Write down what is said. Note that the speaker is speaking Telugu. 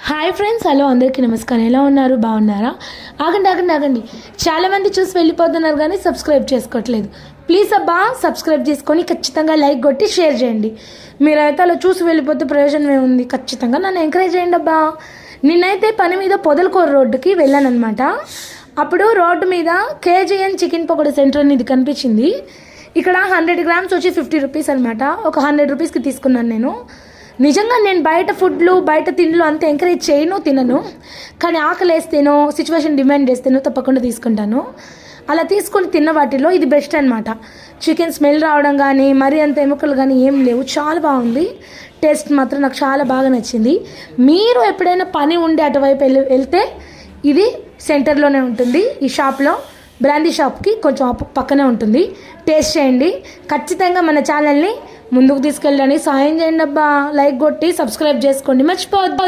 హాయ్ ఫ్రెండ్స్, హలో అందరికీ నమస్కారం. ఎలా ఉన్నారు? బాగున్నారా? ఆగండి. చాలామంది చూసి వెళ్ళిపోతున్నారు కానీ సబ్స్క్రైబ్ చేసుకోవట్లేదు. ప్లీజ్ అబ్బా సబ్స్క్రైబ్ చేసుకొని ఖచ్చితంగా లైక్ కొట్టి షేర్ చేయండి. మీరైతే అలా చూసి వెళ్ళిపోతే ప్రయోజనం ఏముంది? ఖచ్చితంగా నన్ను ఎంకరేజ్ చేయండి అబ్బా. నిన్నైతే పని మీద పొదలకూర రోడ్డుకి వెళ్ళాను అనమాట. అప్పుడు రోడ్డు మీద కేజీఎన్ చికెన్ పకోడీ సెంటర్ అనేది కనిపించింది. ఇక్కడ 100 గ్రామ్స్ వచ్చి 50 రూపీస్ అనమాట. ఒక 100 రూపీస్కి తీసుకున్నాను నేను. నిజంగా నేను బయట ఫుడ్లు బయట తిండ్లు అంత ఎంకరేజ్ చేయను, తినను. కానీ ఆకలి వేస్తేనో సిచ్యువేషన్ డిమాండ్ చేస్తేనో తప్పకుండా తీసుకుంటాను. అలా తీసుకొని తిన్న వాటిలో ఇది బెస్ట్ అనమాట. చికెన్ స్మెల్ రావడం కానీ మరీ అంత ఎముకలు కానీ ఏం లేవు, చాలా బాగుంది. టేస్ట్ మాత్రం నాకు చాలా బాగా నచ్చింది. మీరు ఎప్పుడైనా పని ఉండి అటువైపు వెళ్తే ఇది సెంటర్లోనే ఉంటుంది. ఈ షాప్లో బ్రాందీ షాప్కి కొంచెం పక్కనే ఉంటుంది. టేస్ట్ చేయండి. ఖచ్చితంగా మన ఛానల్ని ముందుకు తీసుకెళ్ళడానికి సాయం చేయండి అబ్బా. లైక్ కొట్టి సబ్స్క్రైబ్ చేసుకోండి, మర్చిపోవద్దు.